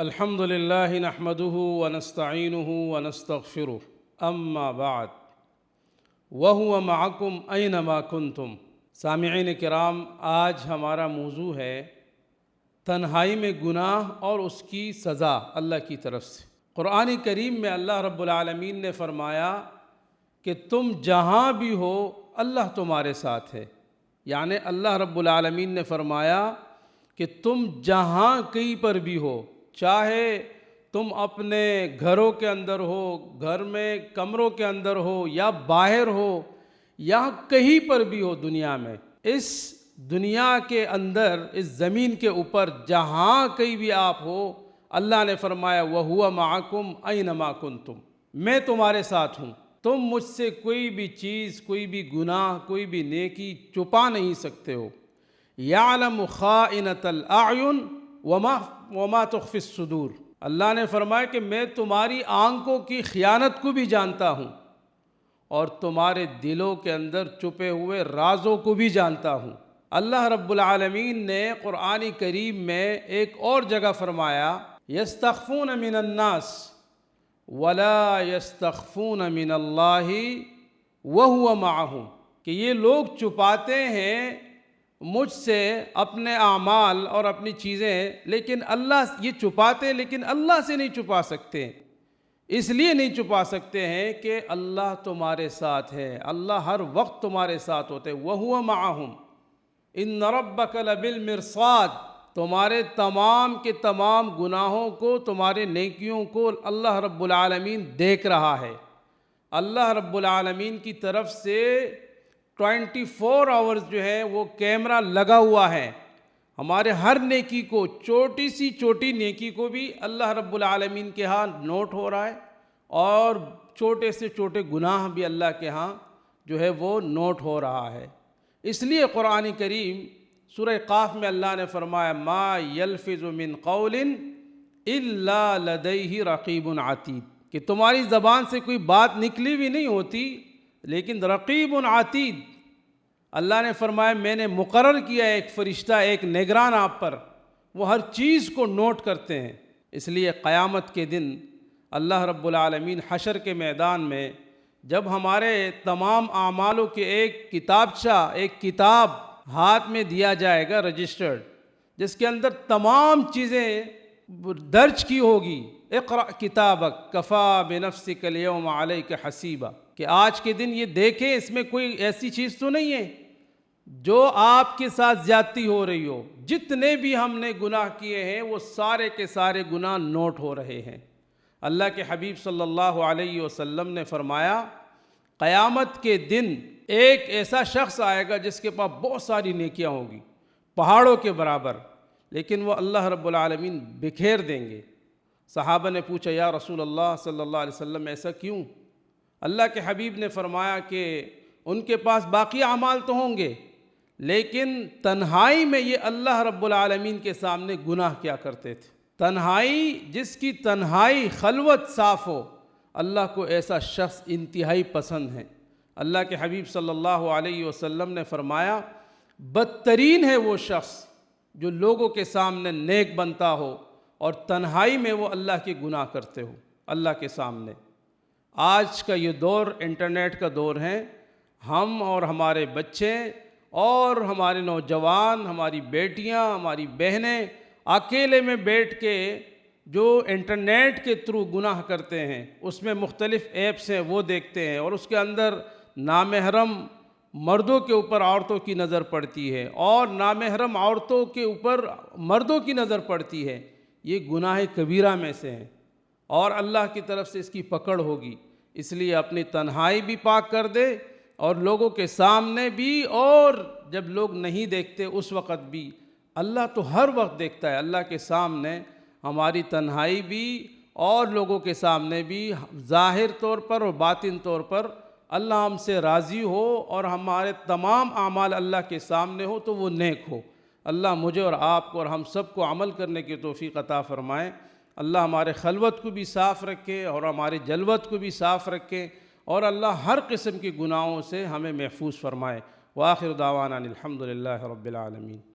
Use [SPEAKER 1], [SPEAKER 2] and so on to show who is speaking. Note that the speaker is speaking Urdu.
[SPEAKER 1] الحمد للہ نحمده ونستعینه ونستغفره اما بعد وهو معکم اینما کنتم۔ سامعین کرام، آج ہمارا موضوع ہے تنہائی میں گناہ اور اس کی سزا اللہ کی طرف سے۔ قرآن کریم میں اللہ رب العالمین نے فرمایا کہ تم جہاں بھی ہو اللہ تمہارے ساتھ ہے، یعنی اللہ رب العالمین نے فرمایا کہ تم جہاں کہیں پر بھی ہو، چاہے تم اپنے گھروں کے اندر ہو، گھر میں کمروں کے اندر ہو یا باہر ہو یا کہیں پر بھی ہو دنیا میں، اس دنیا کے اندر، اس زمین کے اوپر جہاں کہیں بھی آپ ہو، اللہ نے فرمایا وَهُوَ مَعَكُمْ أَيْنَمَا كُنْتُمْ، میں تمہارے ساتھ ہوں، تم مجھ سے کوئی بھی چیز، کوئی بھی گناہ، کوئی بھی نیکی چھپا نہیں سکتے ہو۔ يَعْلَمُ خَائِنَةَ الْأَعْيُنِ وَمَا تُخْفِي الصُّدُورِ، اللہ نے فرمایا کہ میں تمہاری آنکھوں کی خیانت کو بھی جانتا ہوں اور تمہارے دلوں کے اندر چھپے ہوئے رازوں کو بھی جانتا ہوں۔ اللہ رب العالمین نے قرآن کریم میں ایک اور جگہ فرمایا يَسْتَخْفُونَ مِنَ النَّاسِ وَلَا يَسْتَخْفُونَ مِنَ اللَّهِ وَهُوَ مَعَهُمْ، کہ یہ لوگ چھپاتے ہیں مجھ سے اپنے اعمال اور اپنی چیزیں، لیکن اللہ، یہ چھپاتے لیکن اللہ سے نہیں چھپا سکتے۔ اس لیے نہیں چھپا سکتے ہیں کہ اللہ تمہارے ساتھ ہے، اللہ ہر وقت تمہارے ساتھ ہوتے ہیں۔ وَهُوَ مَعَهُمْ إِنَّ رَبَّكَ لَبِالْمِرْصَادِ، تمہارے تمام کے تمام گناہوں کو، تمہارے نیکیوں کو اللہ رب العالمین دیکھ رہا ہے۔ اللہ رب العالمین کی طرف سے 24 آورز جو ہے وہ کیمرہ لگا ہوا ہے، ہمارے ہر نیکی کو، چھوٹی سی چھوٹی نیکی کو بھی اللہ رب العالمین کے ہاں نوٹ ہو رہا ہے، اور چھوٹے سے چھوٹے گناہ بھی اللہ کے ہاں جو ہے وہ نوٹ ہو رہا ہے۔ اس لیے قرآن کریم سورہ قاف میں اللہ نے فرمایا ما یلفظ من قول الا لدیہ رقیب عتید، کہ تمہاری زبان سے کوئی بات نکلی بھی نہیں ہوتی لیکن رقیب عتید، اللہ نے فرمایا میں نے مقرر کیا ایک فرشتہ، ایک نگران آپ پر، وہ ہر چیز کو نوٹ کرتے ہیں۔ اس لیے قیامت کے دن اللہ رب العالمین حشر کے میدان میں جب ہمارے تمام اعمالوں کے ایک کتابچہ، ایک کتاب ہاتھ میں دیا جائے گا رجسٹرڈ، جس کے اندر تمام چیزیں درج کی ہوگی، اقرأ کتابک کفا بنفسک اليوم علیک حسیبا، کہ آج کے دن یہ دیکھیں اس میں کوئی ایسی چیز تو نہیں ہے جو آپ کے ساتھ زیادتی ہو رہی ہو۔ جتنے بھی ہم نے گناہ کیے ہیں وہ سارے کے سارے گناہ نوٹ ہو رہے ہیں۔ اللہ کے حبیب صلی اللہ علیہ وسلم نے فرمایا قیامت کے دن ایک ایسا شخص آئے گا جس کے پاس بہت ساری نیکیاں ہوں گی، پہاڑوں کے برابر، لیکن وہ اللہ رب العالمین بکھیر دیں گے۔ صحابہ نے پوچھا یا رسول اللہ صلی اللہ علیہ وسلم ایسا کیوں؟ اللہ کے حبیب نے فرمایا کہ ان کے پاس باقی اعمال تو ہوں گے، لیکن تنہائی میں یہ اللہ رب العالمین کے سامنے گناہ کیا کرتے تھے۔ تنہائی، جس کی تنہائی خلوت صاف ہو، اللہ کو ایسا شخص انتہائی پسند ہے۔ اللہ کے حبیب صلی اللہ علیہ وسلم نے فرمایا بدترین ہے وہ شخص جو لوگوں کے سامنے نیک بنتا ہو اور تنہائی میں وہ اللہ کے گناہ کرتے ہو اللہ کے سامنے۔ آج کا یہ دور انٹرنیٹ کا دور ہے، ہم اور ہمارے بچے اور ہمارے نوجوان، ہماری بیٹیاں، ہماری بہنیں اکیلے میں بیٹھ کے جو انٹرنیٹ کے تھرو گناہ کرتے ہیں، اس میں مختلف ایپس ہیں وہ دیکھتے ہیں، اور اس کے اندر نامحرم مردوں کے اوپر عورتوں کی نظر پڑتی ہے اور نامحرم عورتوں کے اوپر مردوں کی نظر پڑتی ہے۔ یہ گناہ کبیرہ میں سے ہیں اور اللہ کی طرف سے اس کی پکڑ ہوگی۔ اس لیے اپنی تنہائی بھی پاک کر دے اور لوگوں کے سامنے بھی، اور جب لوگ نہیں دیکھتے اس وقت بھی۔ اللہ تو ہر وقت دیکھتا ہے، اللہ کے سامنے ہماری تنہائی بھی اور لوگوں کے سامنے بھی، ظاہر طور پر اور باطن طور پر اللہ ہم سے راضی ہو اور ہمارے تمام اعمال اللہ کے سامنے ہو تو وہ نیک ہو۔ اللہ مجھے اور آپ کو اور ہم سب کو عمل کرنے کی توفیق عطا فرمائے۔ اللہ ہمارے خلوت کو بھی صاف رکھے اور ہمارے جلوت کو بھی صاف رکھے، اور اللہ ہر قسم کے گناہوں سے ہمیں محفوظ فرمائے۔ وآخر دعوانا الحمد للہ رب العالمین۔